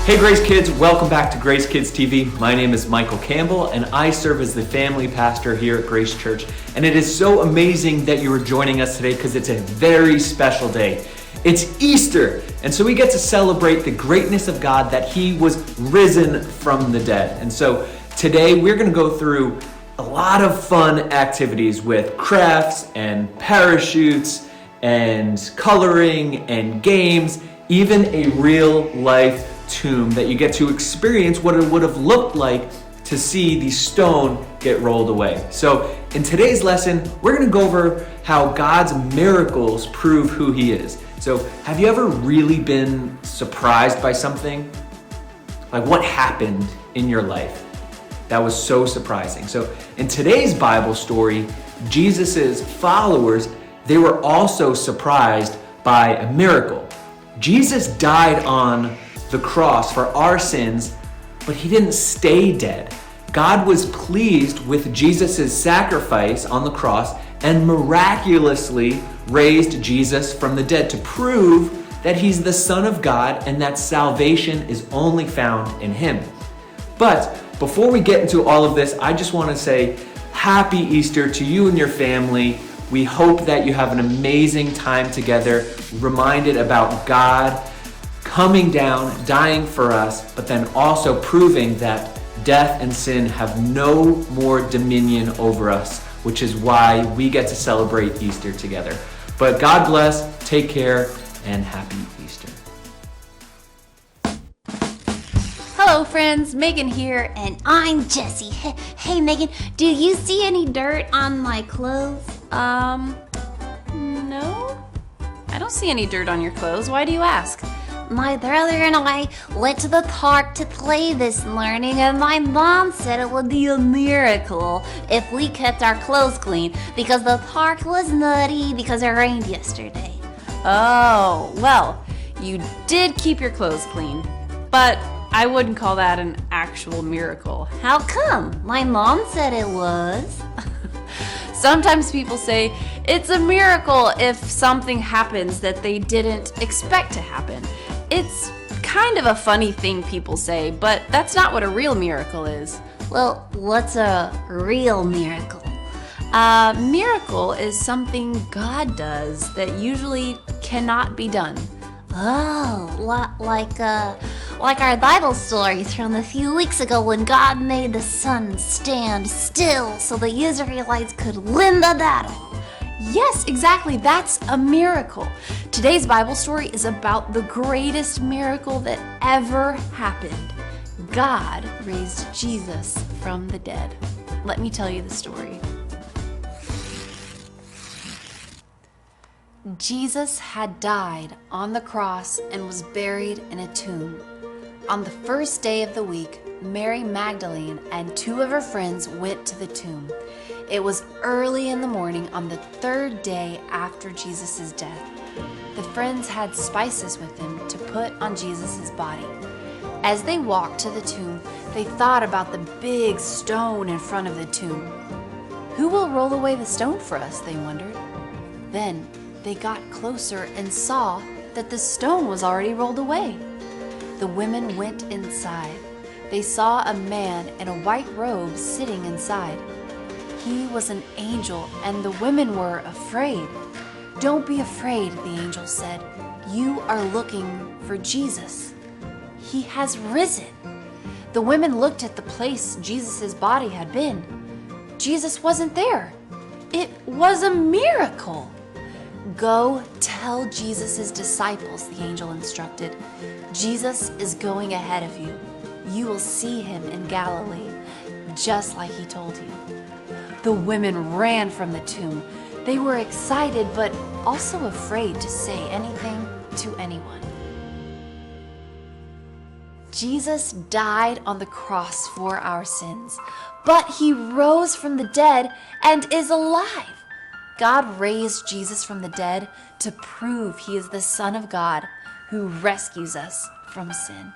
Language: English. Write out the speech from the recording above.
Hey Grace Kids, welcome back to Grace Kids TV. My name is Michael Campbell and I serve as the family pastor here at Grace Church. And it is so amazing that you are joining us today because it's a very special day. It's Easter, and so we get to celebrate the greatness of God that He was risen from the dead. And so today we're going to go through a lot of fun activities with crafts and parachutes and coloring and games, even a real life tomb that you get to experience what it would have looked like to see the stone get rolled away. So in today's lesson, we're going to go over how God's miracles prove who He is. So have you ever really been surprised by something? Like what happened in your life that was so surprising? So in today's Bible story, Jesus's followers, they were also surprised by a miracle. Jesus died on the cross for our sins, but He didn't stay dead. God was pleased with Jesus' sacrifice on the cross and miraculously raised Jesus from the dead to prove that He's the Son of God and that salvation is only found in Him. But before we get into all of this, I just want to say Happy Easter to you and your family. We hope that you have an amazing time together, reminded about God coming down, dying for us, but then also proving that death and sin have no more dominion over us, which is why we get to celebrate Easter together. But God bless, take care, and happy Easter. Hello friends, Megan here, and I'm Jessie. Hey Megan, do you see any dirt on my clothes? No? I don't see any dirt on your clothes. Why do you ask? My brother and I went to the park to play this morning, and my mom said it would be a miracle if we kept our clothes clean because the park was muddy because it rained yesterday. Oh, well, you did keep your clothes clean, but I wouldn't call that an actual miracle. How come? My mom said it was. Sometimes people say it's a miracle if something happens that they didn't expect to happen. It's kind of a funny thing people say, but that's not what a real miracle is. Well, what's a real miracle? A miracle is something God does that usually cannot be done. Oh, like our Bible stories from a few weeks ago when God made the sun stand still so the Israelites could win the battle. Yes, exactly. That's a miracle. Today's Bible story is about the greatest miracle that ever happened. God raised Jesus from the dead. Let me tell you the story. Jesus had died on the cross and was buried in a tomb. On the first day of the week, Mary Magdalene and two of her friends went to the tomb. It was early in the morning on the third day after Jesus' death. The friends had spices with them to put on Jesus' body. As they walked to the tomb, they thought about the big stone in front of the tomb. Who will roll away the stone for us, they wondered. Then they got closer and saw that the stone was already rolled away. The women went inside. They saw a man in a white robe sitting inside. He was an angel, and the women were afraid. "Don't be afraid," the angel said. "You are looking for Jesus. He has risen." The women looked at the place Jesus' body had been. Jesus wasn't there. It was a miracle. "Go tell Jesus' disciples," the angel instructed. "Jesus is going ahead of you. You will see Him in Galilee, just like He told you." The women ran from the tomb. They were excited, but also afraid to say anything to anyone. Jesus died on the cross for our sins, but He rose from the dead and is alive. God raised Jesus from the dead to prove He is the Son of God who rescues us from sin.